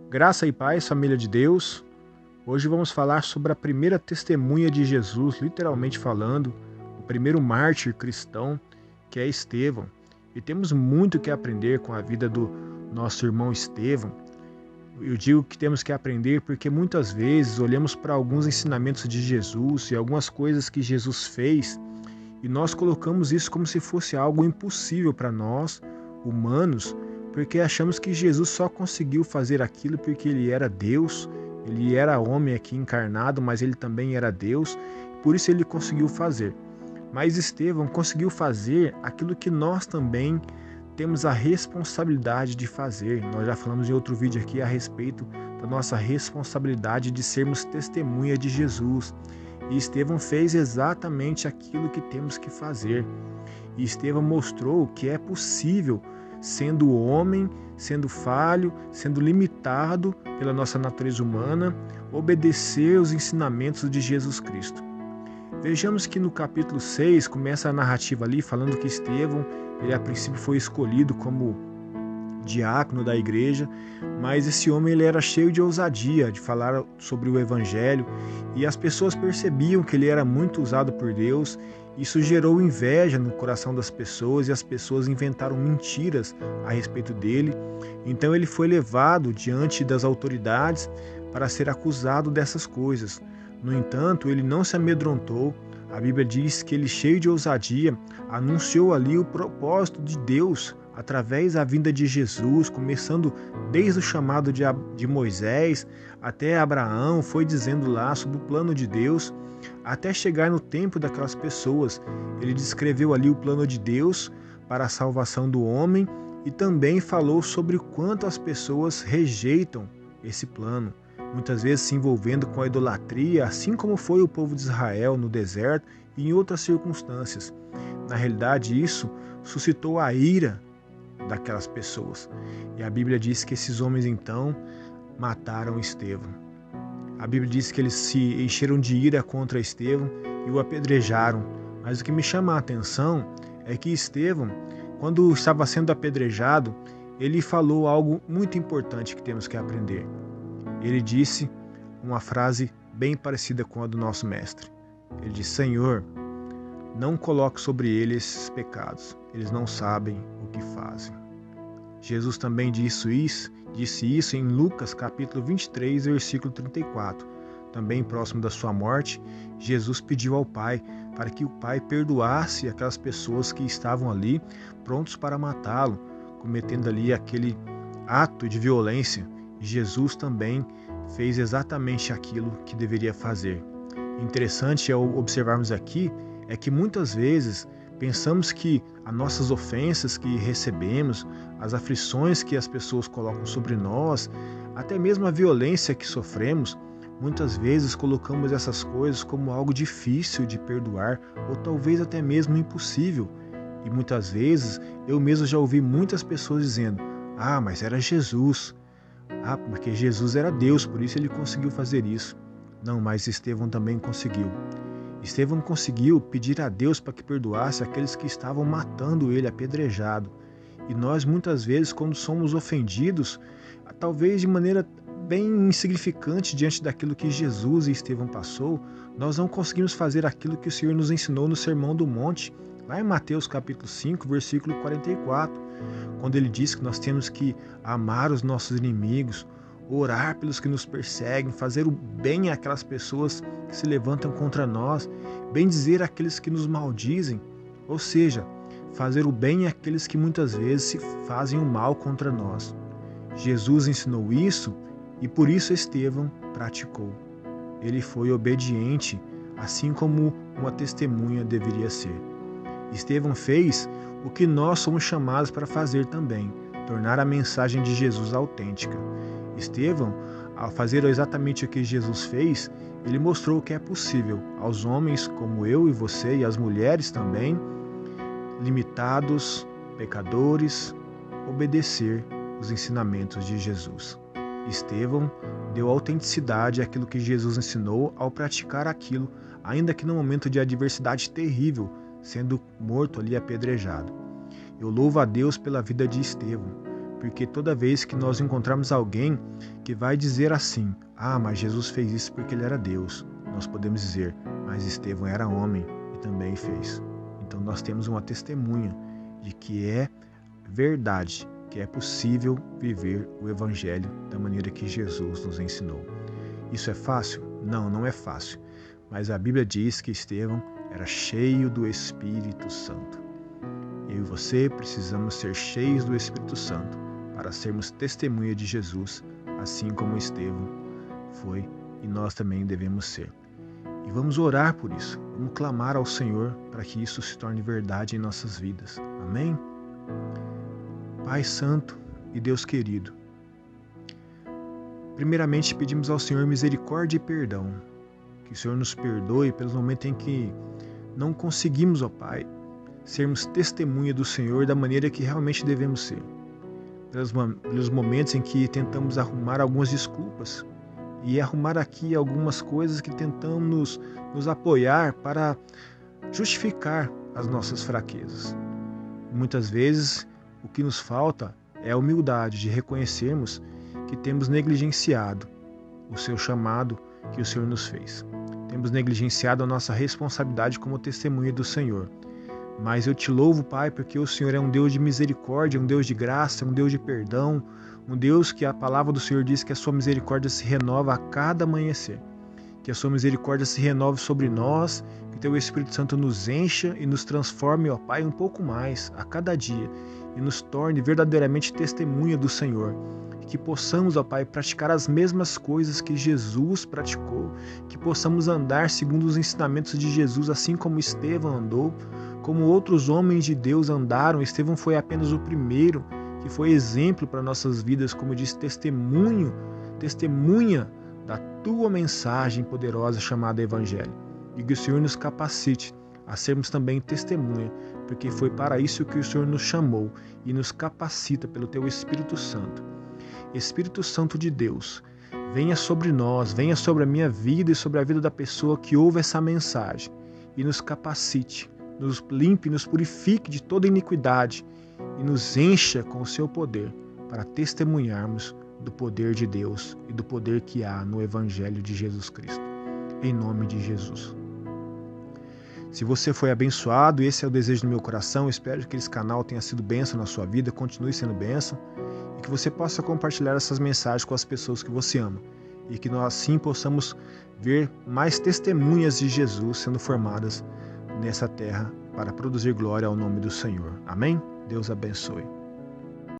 Graça e paz, família de Deus. Hoje vamos falar sobre a primeira testemunha de Jesus, literalmente falando, o primeiro mártir cristão, que é Estevão. E temos muito que aprender com a vida do nosso irmão Estevão. Eu digo que temos que aprender porque muitas vezes olhamos para alguns ensinamentos de Jesus e algumas coisas que Jesus fez e nós colocamos isso como se fosse algo impossível para nós, humanos, porque achamos que Jesus só conseguiu fazer aquilo porque ele era Deus, ele era homem aqui encarnado, mas ele também era Deus, por isso ele conseguiu fazer. Mas Estevão conseguiu fazer aquilo que nós também temos a responsabilidade de fazer. Nós já falamos em outro vídeo aqui a respeito da nossa responsabilidade de sermos testemunha de Jesus. E Estevão fez exatamente aquilo que temos que fazer. E Estevão mostrou que é possível, sendo homem, sendo falho, sendo limitado pela nossa natureza humana, obedecer os ensinamentos de Jesus Cristo. Vejamos que no capítulo 6 começa a narrativa ali falando que Estevão, ele a princípio foi escolhido como diácono da igreja, mas esse homem ele era cheio de ousadia, de falar sobre o evangelho, e as pessoas percebiam que ele era muito usado por Deus. Isso gerou inveja no coração das pessoas e as pessoas inventaram mentiras a respeito dele. Então ele foi levado diante das autoridades para ser acusado dessas coisas. No entanto, ele não se amedrontou. A Bíblia diz que ele, cheio de ousadia, anunciou ali o propósito de Deus através da vinda de Jesus, começando desde o chamado de Moisés até Abraão, foi dizendo lá sobre o plano de Deus, até chegar no tempo daquelas pessoas. Ele descreveu ali o plano de Deus para a salvação do homem e também falou sobre o quanto as pessoas rejeitam esse plano, muitas vezes se envolvendo com a idolatria, assim como foi o povo de Israel no deserto e em outras circunstâncias. Na realidade, isso suscitou a ira daquelas pessoas. E a Bíblia diz que esses homens então mataram Estevão. A Bíblia diz que eles se encheram de ira contra Estevão e o apedrejaram. Mas o que me chama a atenção é que Estevão, quando estava sendo apedrejado, ele falou algo muito importante que temos que aprender. Ele disse uma frase bem parecida com a do nosso mestre. Ele disse: Senhor, não coloque sobre eles esses pecados, eles não sabem o que fazem. Jesus também disse isso em Lucas capítulo 23, versículo 34. Também próximo da sua morte, Jesus pediu ao Pai para que o Pai perdoasse aquelas pessoas que estavam ali prontos para matá-lo, cometendo ali aquele ato de violência. Jesus também fez exatamente aquilo que deveria fazer. Interessante ao observarmos aqui é que muitas vezes pensamos que as nossas ofensas que recebemos, as aflições que as pessoas colocam sobre nós, até mesmo a violência que sofremos, muitas vezes colocamos essas coisas como algo difícil de perdoar ou talvez até mesmo impossível. E muitas vezes eu mesmo já ouvi muitas pessoas dizendo: ah, mas era Jesus. Ah, porque Jesus era Deus, por isso ele conseguiu fazer isso. Não, mas Estevão também conseguiu. Estevão conseguiu pedir a Deus para que perdoasse aqueles que estavam matando ele apedrejado. E nós muitas vezes, quando somos ofendidos, talvez de maneira bem insignificante diante daquilo que Jesus e Estevão passou, nós não conseguimos fazer aquilo que o Senhor nos ensinou no Sermão do Monte, lá em Mateus capítulo 5, versículo 44, quando ele diz que nós temos que amar os nossos inimigos, orar pelos que nos perseguem, fazer o bem àquelas pessoas que se levantam contra nós, bendizer aqueles que nos maldizem, ou seja, fazer o bem àqueles que muitas vezes se fazem o mal contra nós. Jesus ensinou isso e por isso Estevão praticou. Ele foi obediente, assim como uma testemunha deveria ser. Estevão fez o que nós somos chamados para fazer também, tornar a mensagem de Jesus autêntica. Estevão, ao fazer exatamente o que Jesus fez, ele mostrou que é possível aos homens como eu e você e as mulheres também, limitados, pecadores, obedecer os ensinamentos de Jesus. Estevão deu autenticidade àquilo que Jesus ensinou ao praticar aquilo, ainda que num momento de adversidade terrível, sendo morto ali apedrejado. Eu louvo a Deus pela vida de Estevão, porque toda vez que nós encontrarmos alguém que vai dizer assim, mas Jesus fez isso porque ele era Deus, nós podemos dizer, mas Estevão era homem e também fez. Então nós temos uma testemunha de que é verdade, que é possível viver o Evangelho da maneira que Jesus nos ensinou. Isso é fácil? Não, não é fácil. Mas a Bíblia diz que Estevão era cheio do Espírito Santo. Eu e você precisamos ser cheios do Espírito Santo para sermos testemunha de Jesus, assim como Estevão foi e nós também devemos ser. E vamos orar por isso, vamos clamar ao Senhor para que isso se torne verdade em nossas vidas. Amém? Pai Santo e Deus querido, primeiramente pedimos ao Senhor misericórdia e perdão, que o Senhor nos perdoe pelos momentos em que não conseguimos, ó Pai, sermos testemunha do Senhor da maneira que realmente devemos ser. Pelos momentos em que tentamos arrumar algumas desculpas e arrumar aqui algumas coisas que tentamos nos apoiar para justificar as nossas fraquezas. Muitas vezes o que nos falta é a humildade de reconhecermos que temos negligenciado o seu chamado que o Senhor nos fez. Temos negligenciado a nossa responsabilidade como testemunha do Senhor. Mas eu te louvo, Pai, porque o Senhor é um Deus de misericórdia, um Deus de graça, um Deus de perdão, um Deus que a palavra do Senhor diz que a sua misericórdia se renova a cada amanhecer. Que a sua misericórdia se renove sobre nós, que teu Espírito Santo nos encha e nos transforme, ó Pai, um pouco mais a cada dia e nos torne verdadeiramente testemunha do Senhor. Que possamos, ó Pai, praticar as mesmas coisas que Jesus praticou, que possamos andar segundo os ensinamentos de Jesus, assim como Estevão andou, como outros homens de Deus andaram. Estevão foi apenas o primeiro que foi exemplo para nossas vidas, como diz, testemunha da tua mensagem poderosa chamada Evangelho. E que o Senhor nos capacite a sermos também testemunha, porque foi para isso que o Senhor nos chamou e nos capacita pelo teu Espírito Santo. Espírito Santo de Deus, venha sobre nós, venha sobre a minha vida e sobre a vida da pessoa que ouve essa mensagem e nos capacite, nos limpe, nos purifique de toda iniquidade e nos encha com o seu poder para testemunharmos do poder de Deus e do poder que há no Evangelho de Jesus Cristo. Em nome de Jesus. Se você foi abençoado, esse é o desejo do meu coração, eu espero que esse canal tenha sido bênção na sua vida, continue sendo bênção, e que você possa compartilhar essas mensagens com as pessoas que você ama, e que nós assim possamos ver mais testemunhas de Jesus sendo formadas nessa terra para produzir glória ao nome do Senhor. Amém? Deus abençoe.